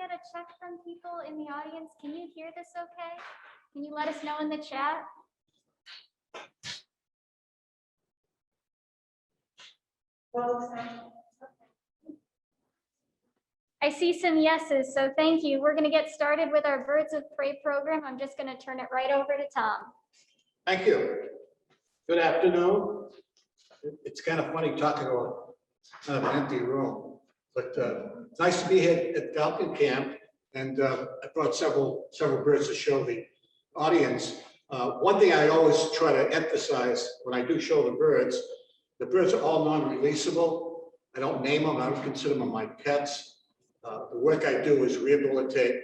get a check from people in the audience? Can you hear this okay? Can you let us know in the chat? I see some yeses, so thank you. We're going to get started with our Birds of Prey program. I'm just going to turn it right over to Tom. Thank you. Good afternoon. It's kind of funny talking about kind of an empty room, but it's nice to be here at Falcon Camp, and I brought several birds to show the audience. One thing I always try to emphasize when I do show the birds are all non-releasable. I don't name them. I don't consider them my pets. The work I do is rehabilitate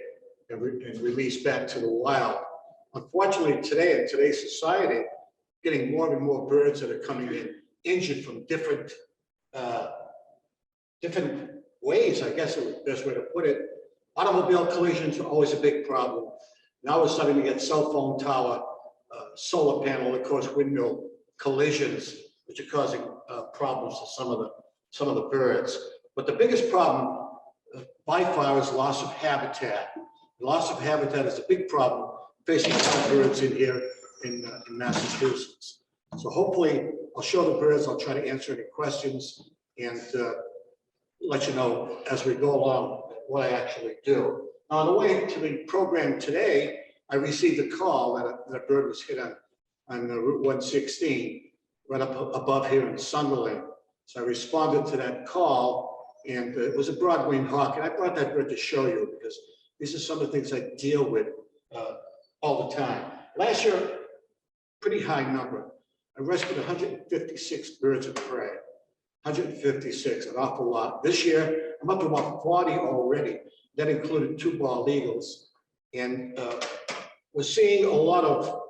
and release back to the wild. Unfortunately, today in today's society, getting more and more birds that are coming in injured from different ways, I guess is the best way to put it. Automobile collisions are always a big problem. Now we're starting to get cell phone tower, solar panel, of course, windmill collisions, which are causing problems to some of the birds. But the biggest problem by far is loss of habitat. The loss of habitat is a big problem facing some birds in here in Massachusetts. So hopefully I'll show the birds, I'll try to answer any questions and let you know as we go along what I actually do. On the way to the program today, I received a call that a bird was hit on Route 116, right up above here in Sunderland. So I responded to that call, and it was a broad-winged hawk, and I brought that bird to show you because these are some of the things I deal with all the time. Last year, pretty high number. I rescued 156 birds of prey, 156, an awful lot. This year, I'm up to about 40 already. That included 2 bald eagles. And we're seeing a lot of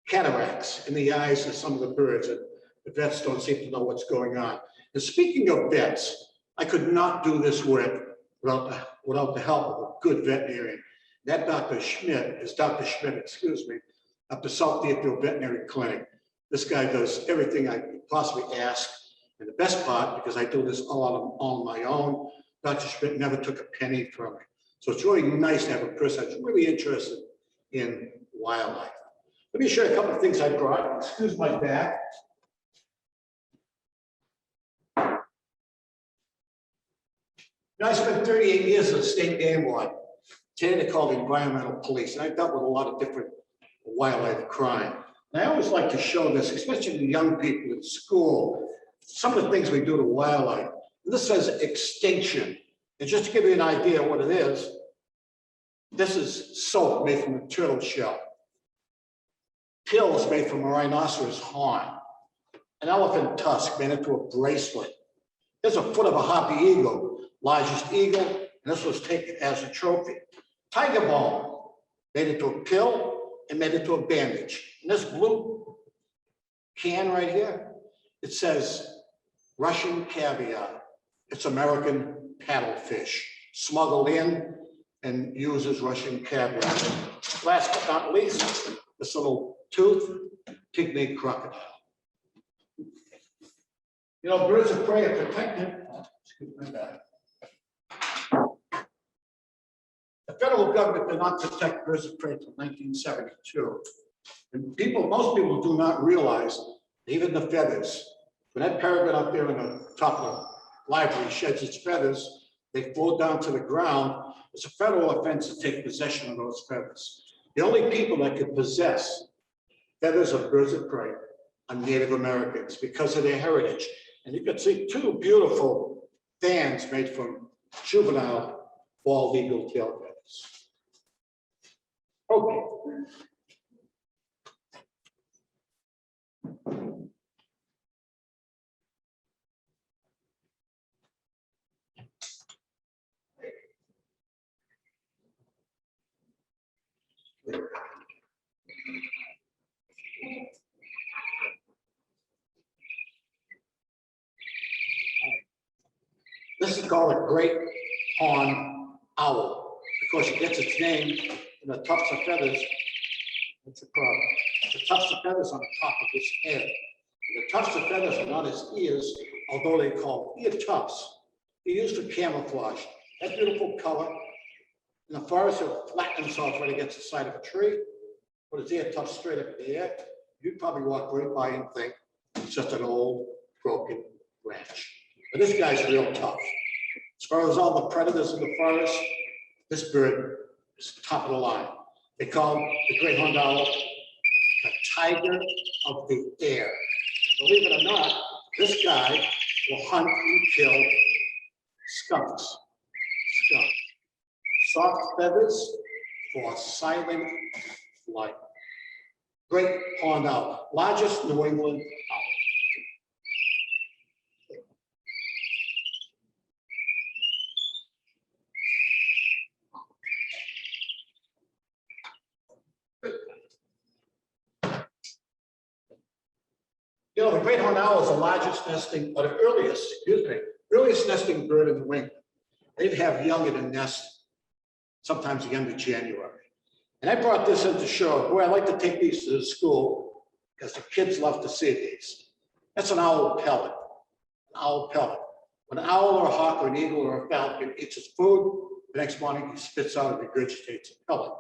cataracts in the eyes of some of the birds. And the vets don't seem to know what's going on. And speaking of vets, I could not do this work without the help of a good veterinarian. That Dr. Schmidt, excuse me, up to South Deerfield Veterinary Clinic. This guy does everything I could possibly ask. And the best part, because I do this all on my own, Dr. Schmidt never took a penny from me. So it's really nice to have a person that's really interested in wildlife. Let me show you a couple of things I brought. Excuse my back. Now, I spent 38 years as a state game warden. Today they're called environmental police, and I dealt with a lot of different wildlife crime. And I always like to show this, especially to young people in school, some of the things we do to wildlife. And this says extinction. And just to give you an idea of what it is, this is soap made from a turtle shell. Pills made from a rhinoceros horn. An elephant tusk made into a bracelet. There's a foot of a harpy eagle, largest eagle, and this was taken as a trophy. Tiger bone, made into a pill and made into a bandage. And this blue can right here, it says Russian caviar. It's American paddlefish, smuggled in and used as Russian caviar. Last but not least, this little tooth, pygmy crocodile. You know, birds of prey are protected. Excuse my bad. The federal government did not protect birds of prey until 1972. And most people do not realize, even the feathers, when that peregrine up there in the top of the library sheds its feathers, they float down to the ground. It's a federal offense to take possession of those feathers. The only people that could possess feathers of birds of prey are Native Americans because of their heritage. And you can see 2 beautiful fans made from juvenile bald eagle tail feathers. Okay. This is called a great horned owl. Of course, it gets its name in the tufts of feathers. That's a problem. The tufts of feathers on the top of his head. And the tufts of feathers are not his ears, although they call ear tufts. They're used for camouflage. That beautiful color. In the forest, it'll flatten himself right against the side of a tree. Put his ear tucked straight up in the air. You'd probably walk right by and think it's just an old broken branch. But this guy's real tough. As far as all the predators in the forest, this bird is top of the line. They call him the great horned owl the tiger of the air. Believe it or not, this guy will hunt and kill skunks. Soft feathers for silent flight. Great horned owl, largest New England owl. You know, the great horned owl is the largest nesting, or the earliest nesting bird in New England. They'd have young in a nest sometimes the end of January. And I brought this in to show, boy, I like to take these to the school because the kids love to see these. That's an owl pellet, an owl pellet. When an owl or a hawk or an eagle or a falcon eats its food, the next morning he spits out and regurgitates a pellet.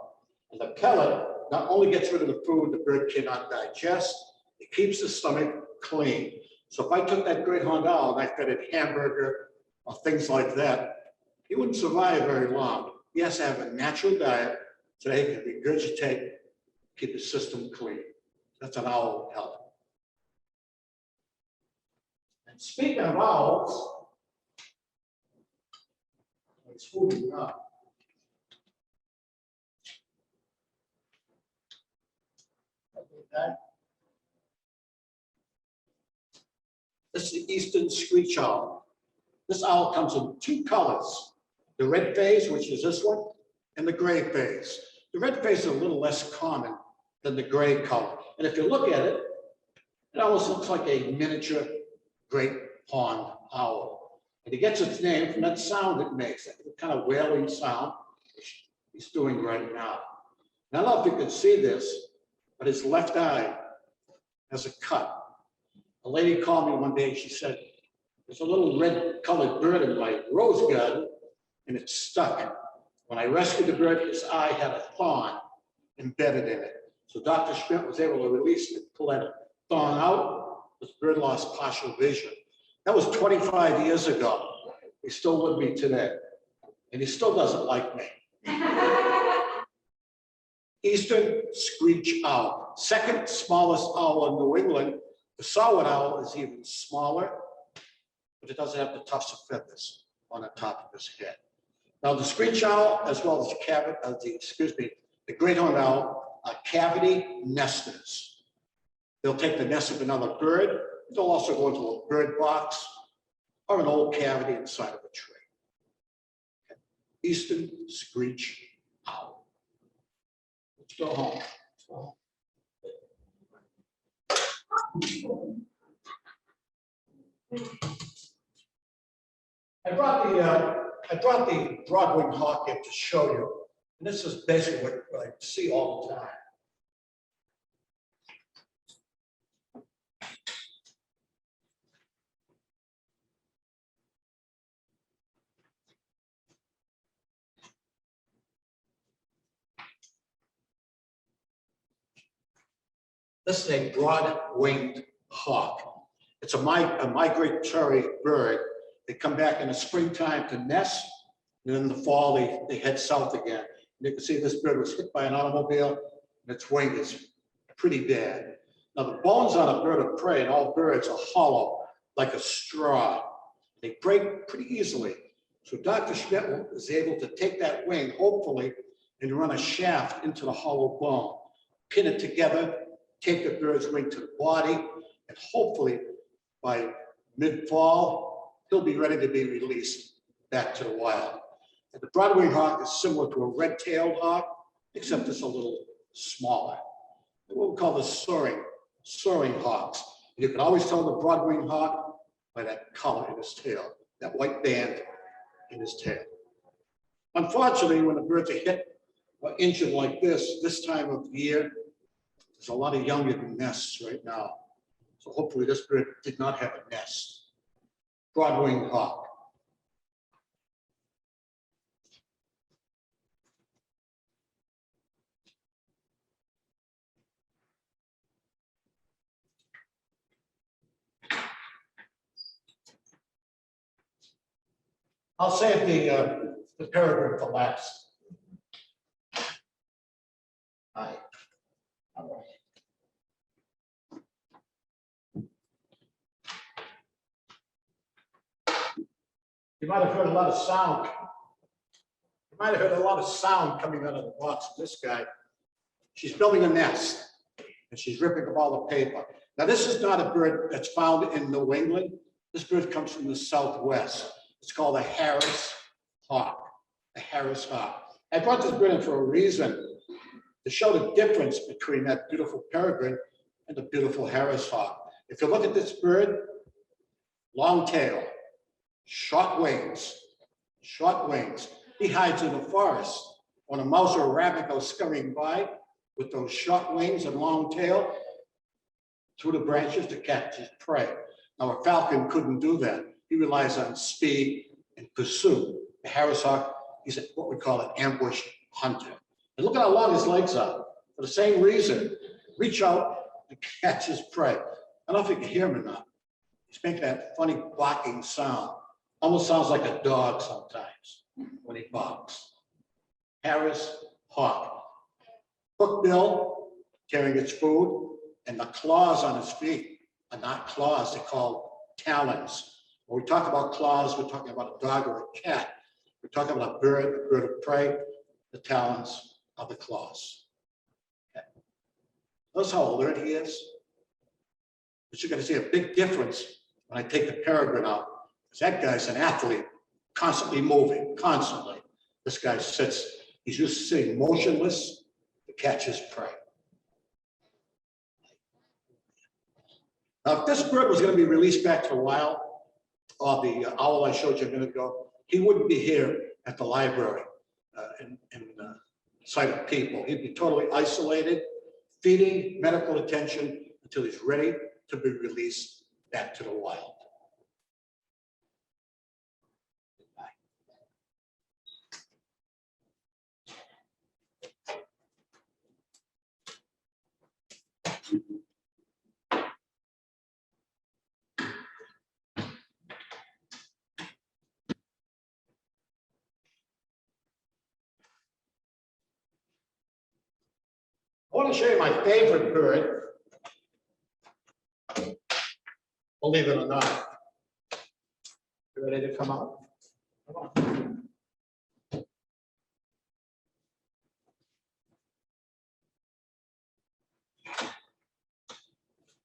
And the pellet not only gets rid of the food the bird cannot digest, it keeps the stomach clean. So if I took that great horned owl and I fed it hamburger or things like that, he wouldn't survive very long. He has to have a natural diet so that he can regurgitate, keep his system clean. That's an owl pellet. And speaking of owls, it's moving up. Okay. This is the eastern screech owl. This owl comes in two colors, the red phase, which is this one, and the gray phase. The red phase is a little less common than the gray color. And if you look at it, it almost looks like a miniature great horned owl. And it gets its name from that sound it makes, that kind of wailing sound he's doing right now. Now, I don't know if you can see this, but his left eye has a cut. A lady called me one day, she said, there's a little red colored bird in my rose garden and it's stuck. When I rescued the bird, his eye had a thorn embedded in it. So Dr. Schmidt was able to release it, pull that thorn out. This bird lost partial vision. That was 25 years ago. He's still with me today. And he still doesn't like me. Eastern screech owl, second smallest owl in New England. The saw-whet owl is even smaller, but it doesn't have the tufts of feathers on the top of his head. Now, the screech owl, as well as the great horned owl, are cavity nesters. They'll take the nest of another bird. They'll also go into a bird box or an old cavity inside of a tree. Okay. Eastern screech owl. Let's go home. I brought the broad-winged hawk in to show you. And this is basically what I see all the time. This is a broad-winged hawk. It's a migratory bird. They come back in the springtime to nest, and then in the fall they head south again. And you can see this bird was hit by an automobile, and its wing is pretty bad. Now the bones on a bird of prey, and all birds, are hollow, like a straw. They break pretty easily. So Dr. Schmidt is able to take that wing, hopefully, and run a shaft into the hollow bone, pin it together, take the bird's wing to the body, and hopefully by mid-fall, he'll be ready to be released back to the wild. And the broad-winged hawk is similar to a red-tailed hawk, except it's a little smaller. They're what we call the soaring hawks. And you can always tell the broad-winged hawk by that color in his tail, that white band in his tail. Unfortunately, when the birds are hit or injured like this time of year, there's a lot of young in nests right now. So hopefully this bird did not have a nest. Broad-winged hawk. I'll save the Peregrine for last. All right. You might have heard a lot of sound. You might have heard a lot of sound coming out of the box of this guy. She's building a nest and she's ripping up all the paper. Now, this is not a bird that's found in New England. This bird comes from the Southwest. It's called a Harris hawk, a Harris hawk. I brought this bird in for a reason, to show the difference between that beautiful peregrine and the beautiful Harris hawk. If you look at this bird, long tail, short wings, short wings. He hides in the forest. When a mouse or a rabbit goes scurrying by with those short wings and long tail through the branches to catch his prey. Now, a falcon couldn't do that. He relies on speed and pursuit. The Harris hawk, he's what we call an ambush hunter. And look at how long his legs are. For the same reason, reach out and catch his prey. I don't know if you can hear him or not. He's making that funny barking sound. Almost sounds like a dog sometimes when he barks. Harris hawk. Hook bill, carrying its food, and the claws on his feet are not claws, they're called talons. When we talk about claws, we're talking about a dog or a cat. We're talking about a bird of prey. The talons are the claws. Okay. Notice how alert he is. But you're going to see a big difference when I take the peregrine out. Because that guy's an athlete, constantly moving, constantly. This guy sits, he's used to sitting motionless to catch his prey. Now, if this bird was going to be released back to the wild, or the owl I showed you a minute ago, he wouldn't be here at the library in sight of people. He'd be totally isolated, feeding medical attention until he's ready to be released back to the wild. I want to show you my favorite bird, believe it or not. You ready to come out? Come on.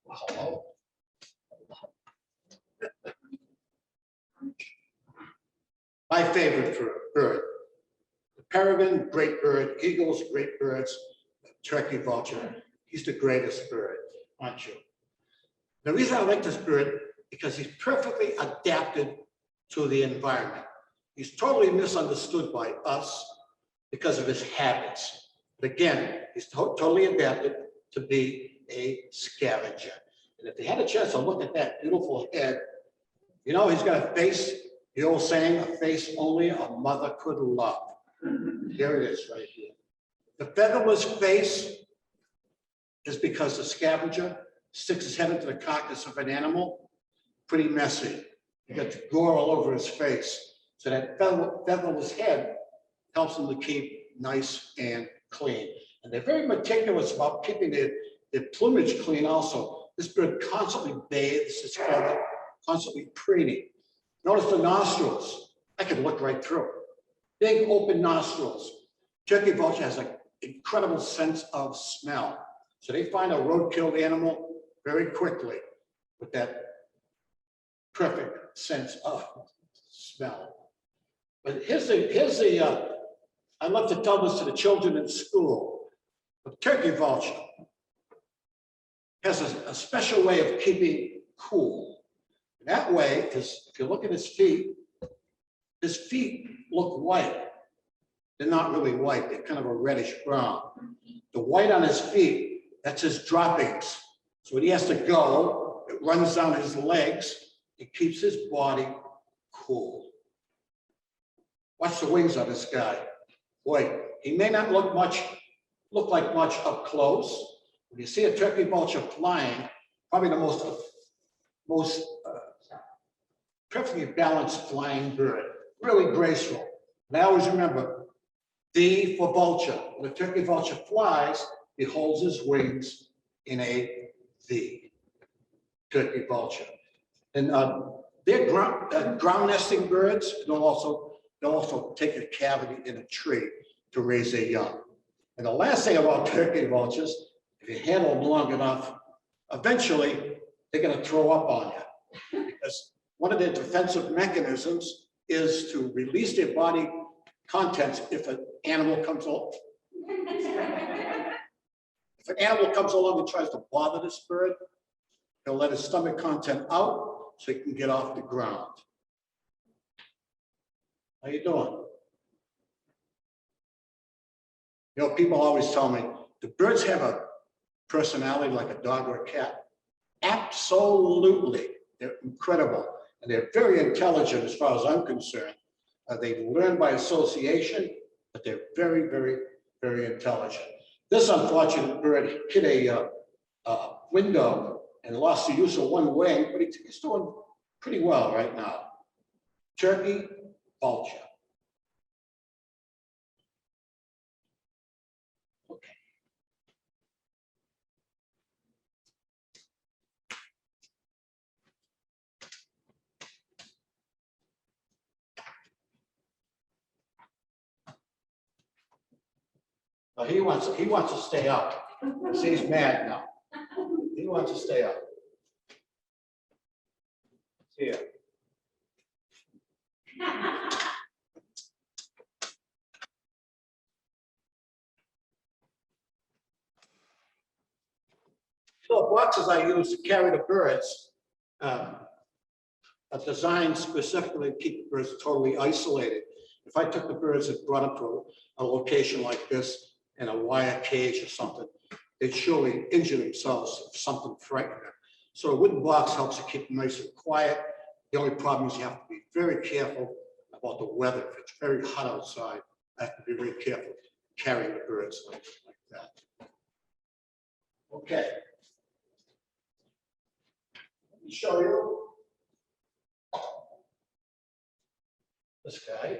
Hello. My favorite bird. The peregrine, great bird. Eagles, great birds. Turkey vulture, he's the greatest bird, aren't you? The reason I like this bird, because he's perfectly adapted to the environment. He's totally misunderstood by us because of his habits. But again, he's totally adapted to be a scavenger. And if they had a chance to look at that beautiful head, you know, he's got a face, the old saying, a face only a mother could love. Here it is right here. The featherless face is because the scavenger sticks his head into the carcass of an animal, pretty messy. You got gore all over his face. So that featherless head helps them to keep nice and clean. And they're very meticulous about keeping their plumage clean also. This bird constantly bathes his feather, constantly preening. Notice the nostrils. I can look right through. Big open nostrils. Turkey vulture has an incredible sense of smell. So they find a road-killed animal very quickly with that perfect sense of smell. But I love to tell this to the children in school. The turkey vulture has a special way of keeping cool. That way is, if you look at his feet look white. They're not really white, they're kind of a reddish brown. The white on his feet, that's his droppings. So when he has to go, it runs down his legs, it keeps his body cool. Watch the wings on this guy. Boy, he may not look like much up close. When you see a turkey vulture flying, probably the most perfectly balanced flying bird really graceful. And I always remember V for vulture. When the turkey vulture flies, he holds his wings in a V. Turkey vulture. And they're ground nesting birds. They'll also take a cavity in a tree to raise their young. And the last thing about turkey vultures, if you handle them long enough, eventually they're going to throw up on you. Because one of their defensive mechanisms is to release their body contents if an animal comes along. If an animal comes along and tries to bother this bird, he'll let his stomach content out so he can get off the ground. How you doing? You know, people always tell me, do birds have a personality like a dog or a cat? Absolutely. They're incredible. And they're very intelligent as far as I'm concerned. They learn by association, but they're very, very, very intelligent. This unfortunate bird hit a window and lost the use of one wing, but he's doing pretty well right now. Turkey vulture. Okay. Now he wants to stay up. See, he's mad now. He wants to stay up. Here. So boxes I use to carry the birds are designed specifically to keep the birds totally isolated. If I took the birds and brought them to a location like this in a wire cage or something, they'd surely injure themselves if something frightened them. So a wooden box helps to keep them nice and quiet. The only problem is you have to be very careful about the weather. If it's very hot outside, I have to be very careful carrying the birds like that. Okay. Let me show you this guy.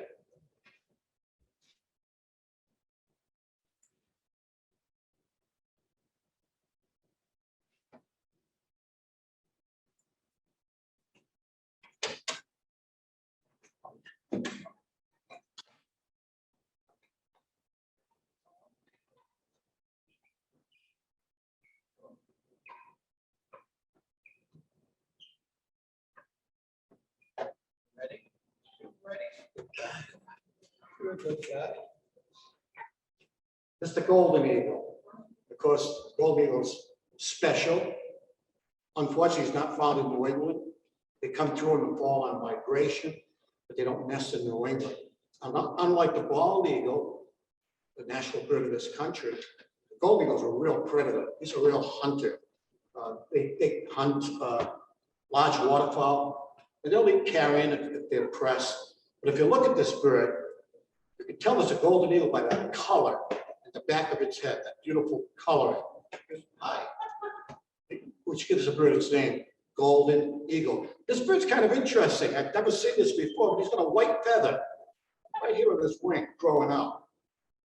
Good guy. This is the golden eagle. Of course, golden eagle's special. Unfortunately, it's not found in New England. They come through in the fall on migration, but they don't nest in New England. Unlike the bald eagle, the national bird of this country, the golden eagle is a real predator. He's a real hunter. They hunt large waterfowl, and they'll eat carrion if they're pressed. But if you look at this bird, you can tell it's a golden eagle by that color at the back of its head, that beautiful coloring, which gives the bird its name, golden eagle. This bird's kind of interesting. I've never seen this before, but he's got a white feather right here on his wing growing out.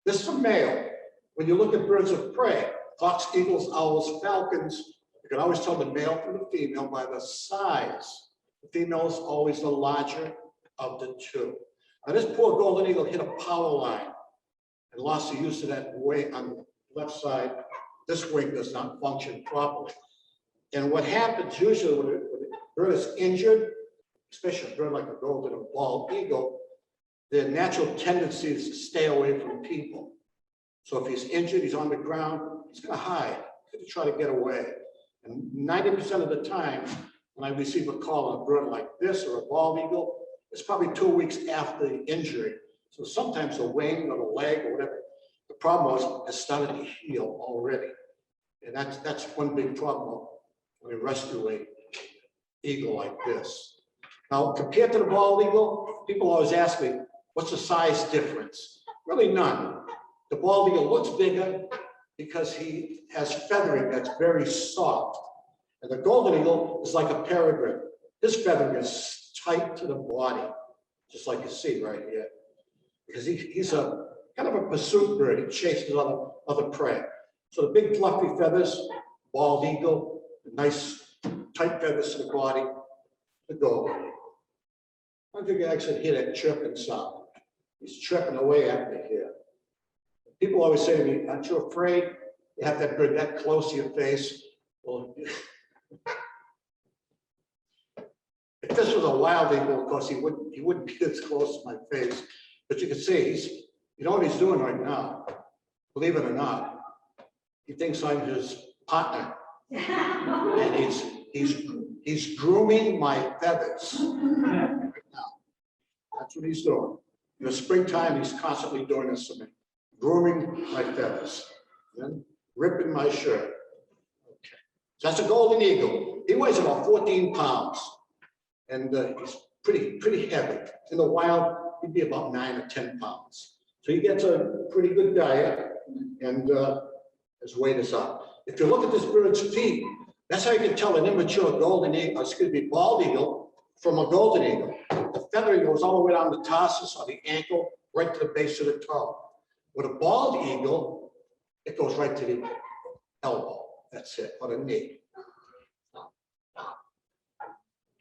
This is a male. When you look at birds of prey, hawks, eagles, owls, falcons, you can always tell the male from the female by the size. The female is always the larger of the two. Now this poor golden eagle hit a power line and lost the use of that wing on the left side. This wing does not function properly. And what happens usually when a bird is injured, especially a bird like a golden or bald eagle, their natural tendency is to stay away from people. So if he's injured, he's on the ground, he's going to hide, he's going to try to get away. And 90% of the time, when I receive a call on a bird like this or a bald eagle, it's probably 2 weeks after the injury. So sometimes the wing or the leg or whatever, the problem has started to heal already. And that's one big problem when we rescue an eagle like this. Now, compared to the bald eagle, people always ask me, what's the size difference? Really none. The bald eagle looks bigger because he has feathering that's very soft. And the golden eagle is like a peregrine. His feathering is tight to the body. just like you see right here. Because he's a kind of a pursuit bird. He chases other prey. So the big fluffy feathers, bald eagle, nice tight feathers to the body, the golden eagle. I don't think you actually hear that chirping sound. He's chirping away at me here. People always say to me, aren't you afraid you have that bird that close to your face? Well, if this was a wild eagle, of course, he wouldn't be this close to my face. But you can see, you know what he's doing right now? Believe it or not, he thinks I'm his partner. And he's grooming my feathers right now. That's what he's doing. In the springtime, he's constantly doing this to me. Grooming my feathers. Then ripping my shirt. Okay. So that's a golden eagle. He weighs about 14 pounds. And he's pretty heavy. In the wild, he'd be about 9 or 10 pounds. So he gets a pretty good diet, and his weight is up. If you look at this bird's feet, that's how you can tell an immature bald eagle from a golden eagle. The feathering goes all the way down the tarsus or the ankle, right to the base of the toe. With a bald eagle, it goes right to the elbow. That's it, or the knee.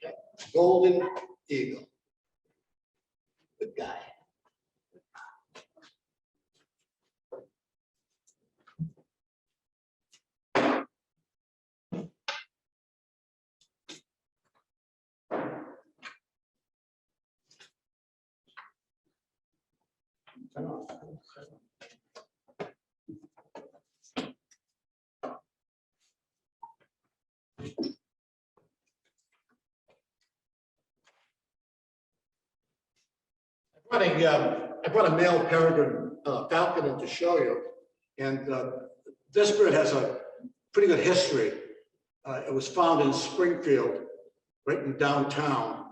Okay. Golden eagle. Good guy. I brought a male peregrine falcon in to show you, and this bird has a pretty good history. It was found in Springfield, right in downtown,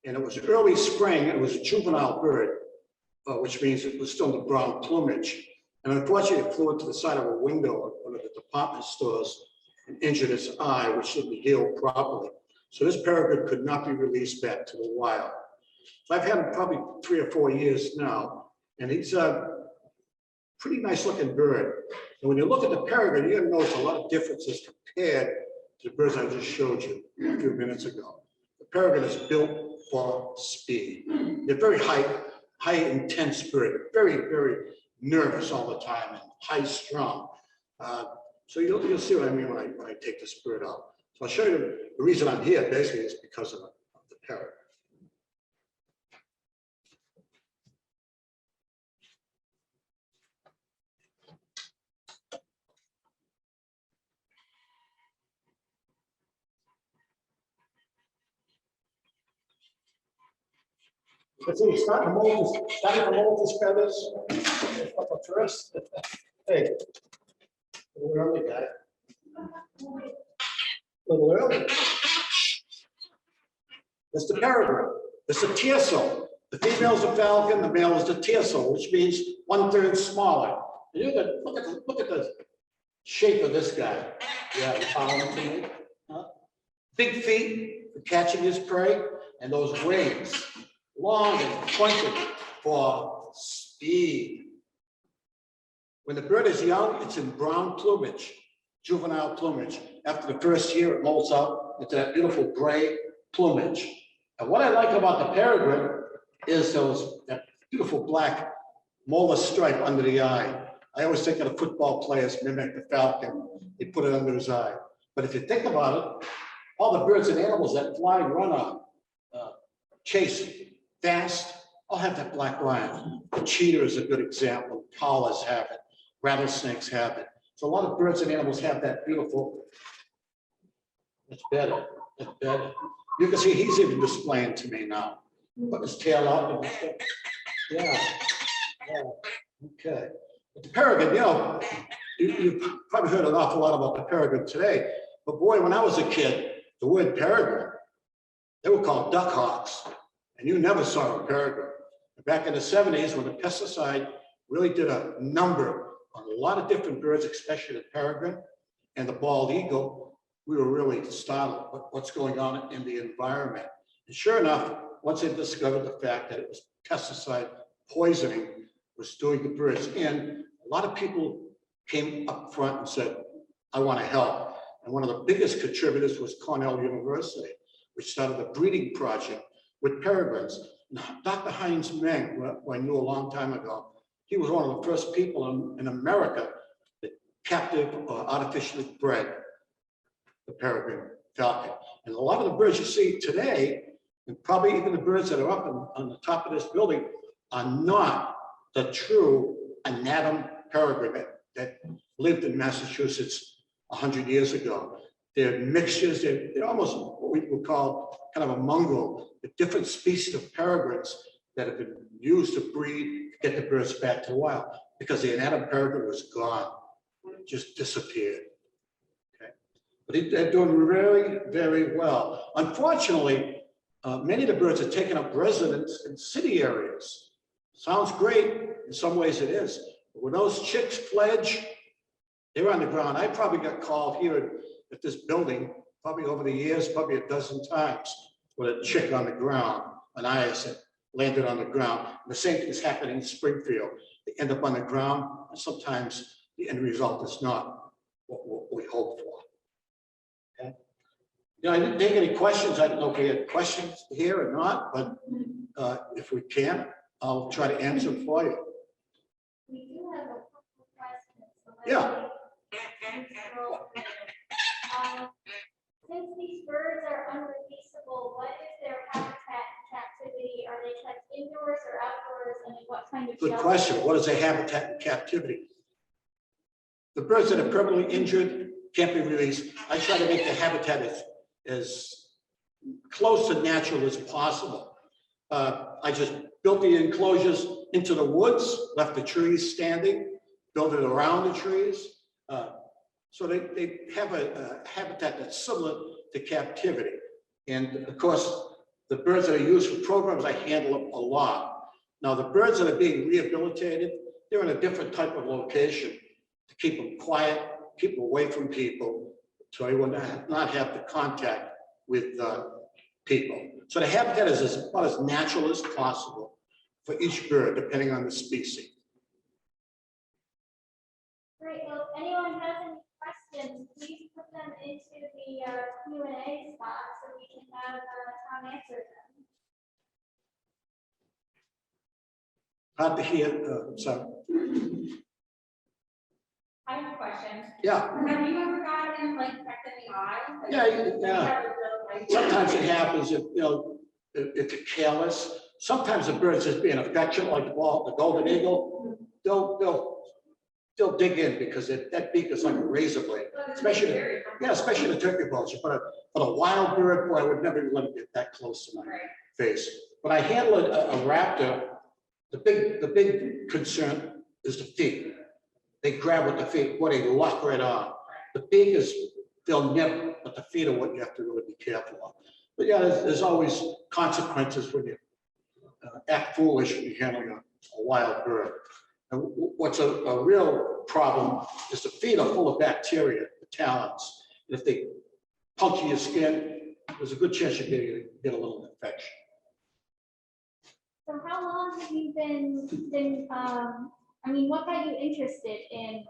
and it was early spring. It was a juvenile bird, which means it was still in the brown plumage. And unfortunately, it flew into the side of a window at one of the department stores and injured its eye, which didn't heal properly. So this peregrine could not be released back to the wild. So I've had him probably 3 or 4 years now, and he's a pretty nice looking bird. And when you look at the peregrine, you're gonna notice a lot of differences compared to the birds I just showed you a few minutes ago. The peregrine is built for speed. They're very high intense bird, very nervous all the time and high strung. So you'll see what I mean when I take this bird out. So I'll show you the reason I'm here basically is because of the peregrine. Let's see, starting to mold his feathers. Up first. Hey, a little early, guy. A little early. That's the peregrine. It's a tiercel. The female's a falcon, the male is the tiercel, which means 1/3 smaller. And you look at the shape of this guy. Yeah, following to me. Huh? Big feet for catching his prey, and those wings. Long and pointed for speed. When the bird is young, it's in brown plumage, juvenile plumage. After the first year, it molts out into that beautiful gray plumage. And what I like about the peregrine is that beautiful black molar stripe under the eye. I always think of the football players mimic the falcon. They put it under his eye. But if you think about it, all the birds and animals that fly, run, chase fast, all have that black line. The cheetah is a good example. Koalas have it. Rattlesnakes have it. So a lot of birds and animals have that beautiful. It's better. It's better. You can see he's even displaying to me now. Put his tail out. Yeah. Okay. But the peregrine, you've probably heard an awful lot about the peregrine today. But boy, when I was a kid, the word peregrine, they were called duck hawks. And you never saw a peregrine. Back in the 70s, when the pesticide really did a number on a lot of different birds, especially the peregrine and the bald eagle, we were really startled what's going on in the environment. And sure enough, once they discovered the fact that it was pesticide poisoning was doing the birds in, a lot of people came up front and said, I want to help. And one of the biggest contributors was Cornell University, which started a breeding project with peregrines. Dr. Heinz Meng, who I knew a long time ago, he was one of the first people in America that captive or artificially bred the peregrine falcon. And a lot of the birds you see today, and probably even the birds that are up on the top of this building, are not the true anatom peregrine that lived in Massachusetts 100 years ago. They're mixtures, they're almost what we would call kind of a mongrel, the different species of peregrines that have been used to breed, to get the birds back to the wild, because the anatom peregrine was gone, it just disappeared. Okay, but they're doing very, very well. Unfortunately, many of the birds are taking up residence in city areas. Sounds great, in some ways it is. But when those chicks fledge, they're on the ground. I probably got called here at this building, probably over the years, probably a dozen times, with a chick on the ground, an IS landed on the ground. And the same thing is happening in Springfield. They end up on the ground, and sometimes the end result is not what we hope for. Okay. You know, I didn't take any questions. I don't know if we had questions here or not, but if we can, I'll try to answer for you. We do have a couple of questions. So Yeah. Since these birds are unreleasable, what is their habitat in captivity? Are they kept indoors or outdoors, and in what kind of Good shelter? question. What is a habitat in captivity? The birds that are permanently injured can't be released. I try to make the habitat as close to natural as possible. I just built the enclosures into the woods, left the trees standing, built it around the trees. So they have a habitat that's similar to captivity. And of course, the birds that are used for programs, I handle them a lot. Now, the birds that are being rehabilitated, they're in a different type of location to keep them quiet, keep them away from people, so they will not have the contact with people. So the habitat is about as natural as possible for each bird, depending on the species. Great. Well, if anyone has any questions, please put them into the Q&A spot so we can have Tom answer them. Hard to hear, so. I have a question. Yeah. Have you ever gotten like pecked in the eye? Like, Yeah. Sometimes it happens if, you know, if you're careless. Sometimes the birds just being affectionate, like the golden eagle, they'll dig in because that beak is like a razor blade, especially the turkey vulture. But a wild bird, boy, I would never let it get that close to my face. When I handle a raptor, the big concern is the feet. They grab with the feet, boy, they lock right on. The beak is, they'll nip, but the feet are what you have to really be careful of. But yeah, there's always consequences when you act foolish when you're handling a wild bird. And what's a real problem is the feet are full of bacteria, the talons. And if they puncture your skin, there's a good chance you get a little infection. So how long have you been I mean, what got you interested in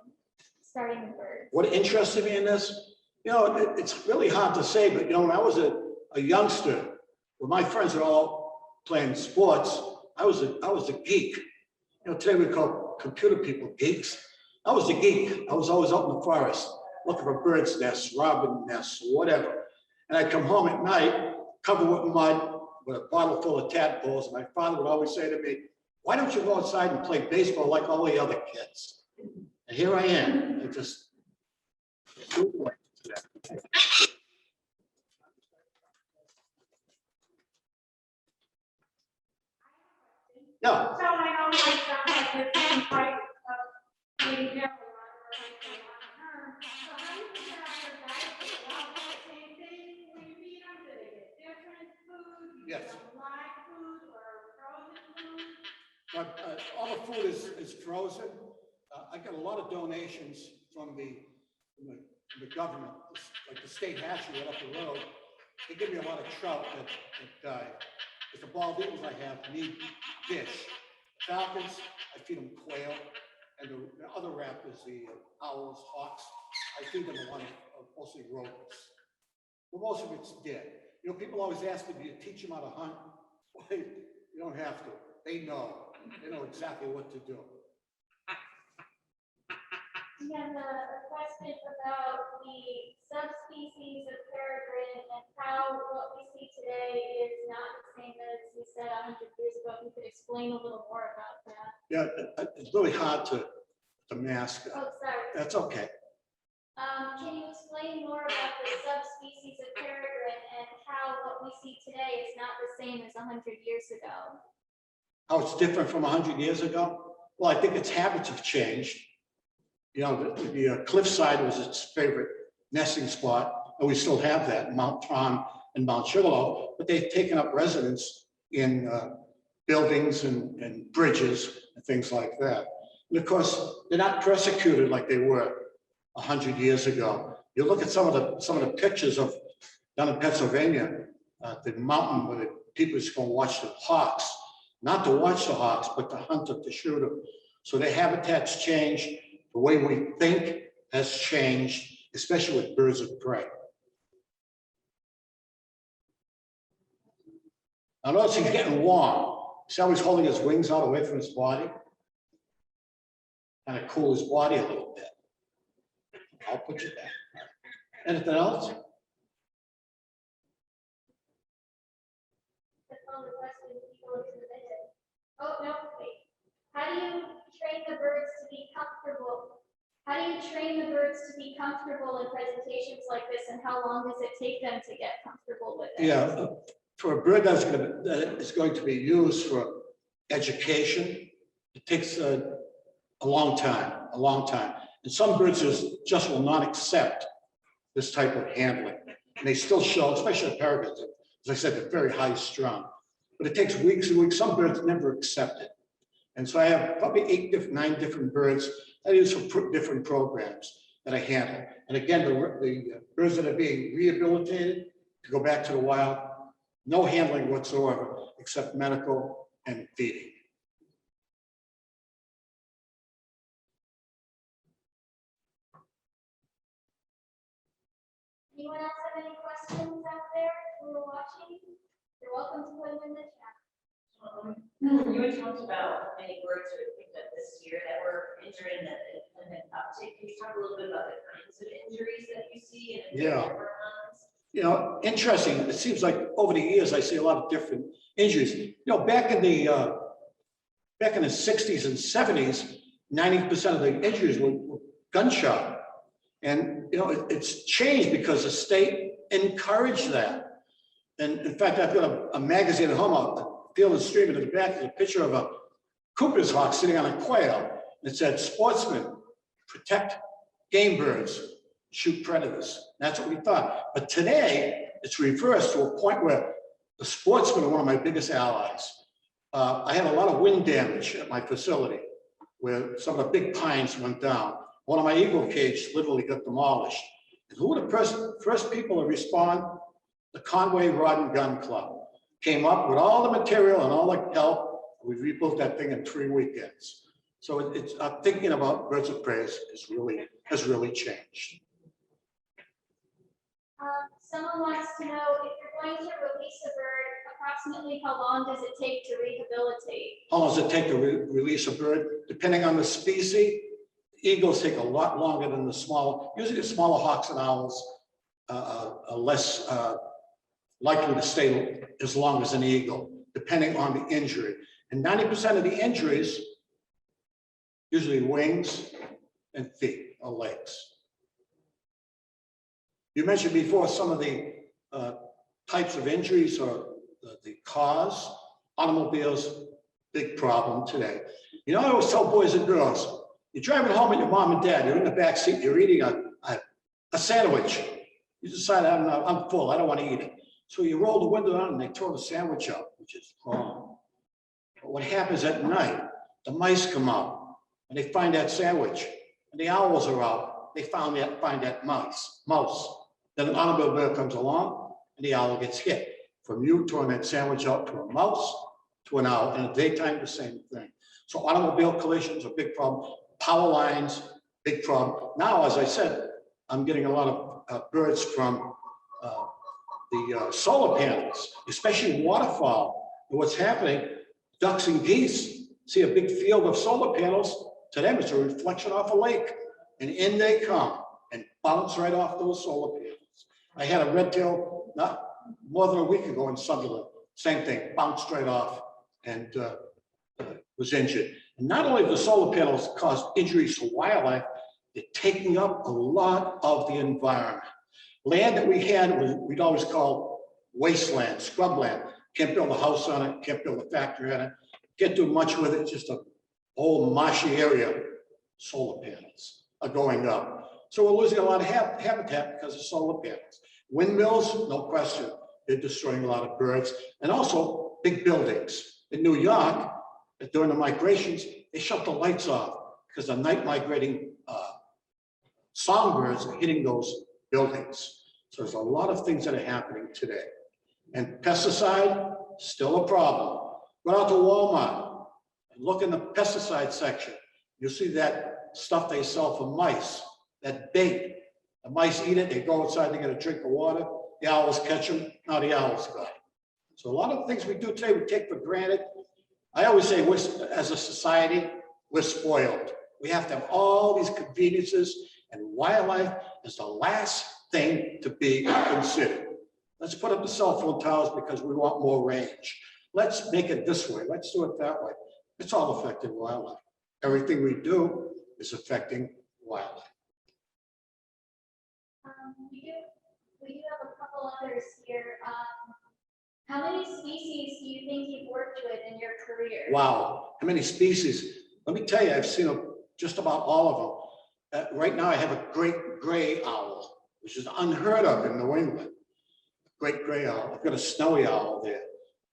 starting with birds? What interested me in this, you know, it's really hard to say, but you know, when I was a youngster, when my friends were all playing sports, I was a geek. You know, today we call computer people geeks. I was a geek. I was always out in the forest looking for birds' nests, robin nests, whatever. And I'd come home at night, covered with mud, with a bottle full of tadpoles. And my father would always say to me, "Why don't you go outside and play baseball like all the other kids?" And here I am. I just no. So I know like like there's different types of maybe there. So how do you figure out your diet is allowed the same thing when you feed them? Do they get different food? You Yes. give them live food or frozen food? All the food is frozen. I get a lot of donations from the government, like the state hatchery right up the road. They give me a lot of trout that die. If the bald eagles I have need fish. Falcons, I feed them quail, and the other raptors, the owls, hawks, I feed them a lot of mostly rodents. Well, most of it's dead. You know, people always ask me, do you teach them how to hunt? Well, you don't have to. They know. They know exactly what to do. We have a question about the subspecies of peregrine and how what we see today is not the same as we said 100 years ago. If you could explain a little more about that. Yeah, it's really hard to mask. Oh, sorry. That's okay. Can you explain more about the subspecies of peregrine and how what we see today is not the same as 100 years ago? How it's different from 100 years ago? Well, I think its habits have changed. You know, the cliffside was its favorite nesting spot, and we still have that, Mount Tom and Mount Sugarloaf, but they've taken up residence in buildings and bridges and things like that. And of course, they're not persecuted like they were 100 years ago. You look at some of the pictures of down in Pennsylvania, the mountain where the people just go watch the hawks, not to watch the hawks, but to hunt them, to shoot them. So their habitats change. The way we think has changed, especially with birds of prey. Now notice he's getting warm. See how he's holding his wings out away from his body? Kind of cool his body a little bit. I'll put you back. Anything else? That's all the questions people have submitted. Oh, no, wait. How do you train the birds to be comfortable? How do you train the birds to be comfortable in presentations like this, and how long does it take them to get comfortable with it? Yeah, for a bird that is going to be used for education, it takes a long time, And some birds just will not accept this type of handling. And they still show, especially the peregrines, as I said, they're very high strung. But it takes weeks and weeks. Some birds never accept it. And so I have probably 9 different birds that I use for different programs that I handle. And again, the birds that are being rehabilitated to go back to the wild, no handling whatsoever, except medical and feeding. Anyone else have any questions out there who are watching? You're welcome to put them in the chat. You had talked about many birds that were picked up this year that were injured and that and an uptick. Can you talk a little bit about the kinds of injuries that you see and Yeah. different ones? You know, interesting. It seems like over the years I see a lot of different injuries. You know, back in the 60s and 70s, 90% of the injuries were gunshot. And you know, it's changed because the state encouraged that. And in fact, I've got a magazine at home, a Field and Stream, and in the back is a picture of a Cooper's hawk sitting on a quail. It said, "Sportsmen, protect game birds, shoot predators." That's what we thought. But today, it's reversed to a point where the sportsmen are one of my biggest allies. I had a lot of wind damage at my facility where some of the big pines went down. One of my eagle cages literally got demolished. And who were the first people to respond? The Conway Rod and Gun Club came up with all the material and all the help. We rebuilt that thing in 3 weekends. So it's thinking about birds of prey has really changed. Someone wants to know, if you're going to release a bird, approximately how long does it take to rehabilitate? How long does it take to release a bird? Depending on the species, eagles take a lot longer than the smaller. Usually the smaller hawks and owls are less likely to stay as long as an eagle, depending on the injury. And 90% of the injuries, usually wings and feet or legs. You mentioned before some of the types of injuries or the cause. Automobiles, big problem today. You know, I always tell boys and girls, you're driving home with your mom and dad, you're in the back seat, you're eating a sandwich. You decide, I'm full, I don't want to eat it. So you roll the window down and they throw the sandwich out, which is wrong. But what happens at night, the mice come out and they find that sandwich, and the owls are out, they find that mouse. Then an automobile comes along and the owl gets hit. from you throwing that sandwich out to a mouse, to an owl, and in the daytime, the same thing. So automobile collisions are a big problem. Power lines, big problem. Now, as I said, I'm getting a lot of birds from the solar panels, especially waterfowl. And what's happening, ducks and geese see a big field of solar panels. To them, it's a reflection off a lake. And in they come and bounce right off those solar panels. I had a red tail not more than a week ago in Sunderland. Same thing, bounced right off and was injured. And not only do the solar panels cause injuries to wildlife, they're taking up a lot of the environment. Land that we had, we'd always call wasteland, scrubland. Can't build a house on it, can't build a factory on it, can't do much with it, just a whole marshy area. Solar panels are going up. So we're losing a lot of habitat because of solar panels. Windmills, no question, they're destroying a lot of birds. And also big buildings. In New York, during the migrations, they shut the lights off because the night migrating songbirds are hitting those buildings. So there's a lot of things that are happening today. And pesticide, still a problem. Go out to Walmart and look in the pesticide section. You'll see that stuff they sell for mice, that bait. The mice eat it, they go outside, they get a drink of water, the owls catch them, now the owls go. So a lot of things we do today, we take for granted. I always say, as a society, we're spoiled. We have to have all these conveniences, and wildlife is the last thing to be considered. Let's put up the cell phone towers because we want more range. Let's make it this way. Let's do it that way. It's all affecting wildlife. Everything we do is affecting wildlife. We do have a couple others here. How many species do you think you've worked with in your career? Wow, how many species? Let me tell you, I've seen just about all of them. Right now, I have a great gray owl, which is unheard of in New England. Great gray owl. I've got a snowy owl there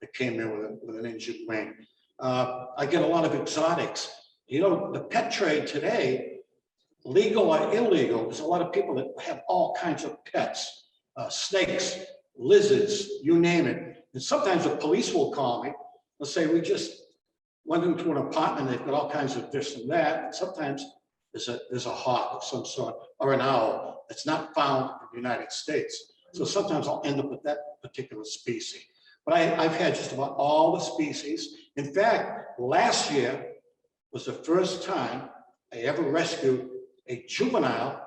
that came in with an injured wing. I get a lot of exotics. You know, the pet trade today, legal or illegal, there's a lot of people that have all kinds of pets, snakes, lizards, you name it. And sometimes the police will call me. They'll say, we just went into an apartment, they've got all kinds of this and that. And sometimes there's a hawk of some sort or an owl that's not found in the United States. So sometimes I'll end up with that particular species. But I've had just about all the species. In fact, last year was the first time I ever rescued a juvenile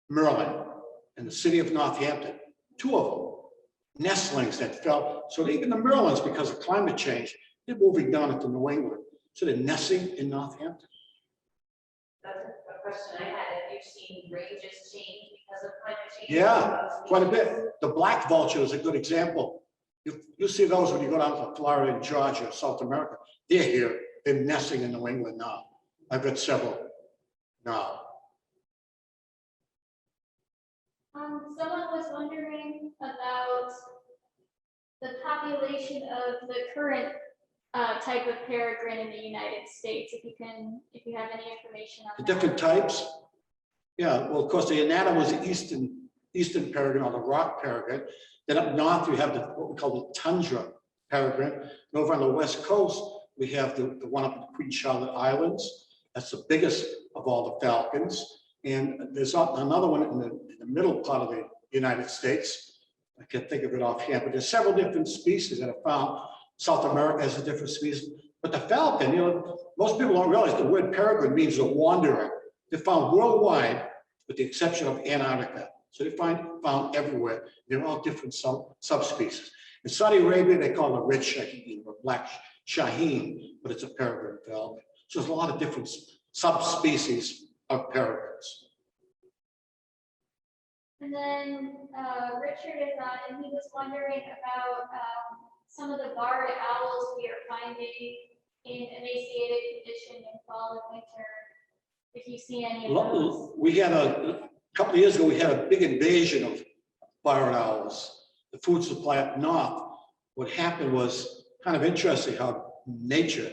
merlin in the city of Northampton. 2 of them, nestlings that fell. So even the merlins, because of climate change, they're moving down into New England. So they're nesting in Northampton. That's a question I had. Have you seen ranges change because of climate change? Yeah, quite a bit. The black vulture is a good example. You see those when you go down to Florida and Georgia, South America. They're here. They're nesting in New England now. I've got several now. Someone was wondering about the population of the current type of peregrine in the United States. If you have any information on The that. different types. Yeah, well, of course, the annata was the eastern peregrine or the rock peregrine. Then up north, you have what we call the tundra peregrine. And over on the west coast, we have the one up in the Queen Charlotte Islands. That's the biggest of all the falcons. And there's another one in the middle part of the United States. I can't think of it offhand, but there's several different species that are found. South America has a different species. But the falcon, you know, most people don't realize the word peregrine means a wanderer. They're found worldwide, with the exception of Antarctica. So they're found everywhere. They're all different subspecies. In Saudi Arabia, they call it a red shaheen or black shaheen, but it's a peregrine falcon. So there's a lot of different subspecies of peregrines. And then Richard is on, and he was wondering about some of the barred owls we are finding in emaciated condition in fall and winter. If you see any of those. We had a couple of years ago, we had a big invasion of barred owls. The food supply up north. What happened was kind of interesting how nature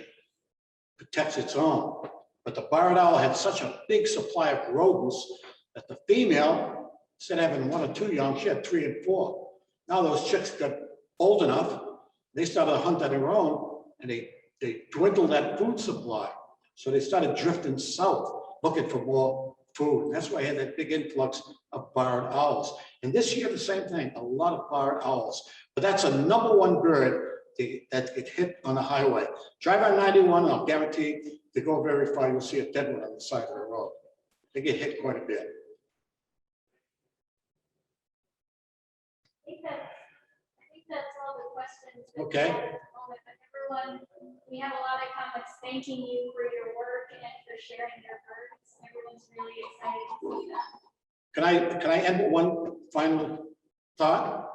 protects its own. But the barred owl had such a big supply of rodents that the female, instead of having 1 or 2 young, she had 3 and 4. Now those chicks got old enough, they started to hunt on their own, and they dwindled that food supply. So they started drifting south, looking for more food. That's why I had that big influx of barred owls. And this year, the same thing, a lot of barred owls. But that's a #1 bird that get hit on the highway. Drive on 91, and I'll guarantee to go very far, you'll see a dead one on the side of the road. They get hit quite a bit. I think that's all the questions. that we Okay. have at the moment. But everyone, we have a lot of comments thanking you for your work and for sharing your birds. Everyone's really excited to see that. Can I end with one final thought?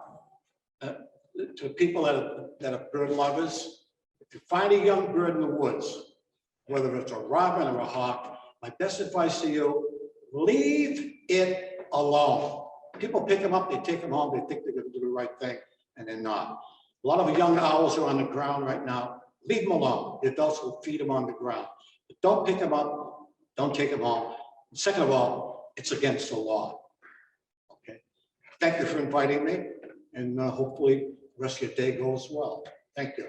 To people that are bird lovers, if you find a young bird in the woods, whether it's a robin or a hawk, my best advice to you, leave it alone. People pick them up, they take them home, they think they're going to do the right thing, and they're not. A lot of young owls are on the ground right now. Leave them alone. The adults will feed them on the ground. But don't pick them up, don't take them home. And second of all, it's against the law. Okay. Thank you for inviting me, and hopefully the rest of your day goes well. Thank you.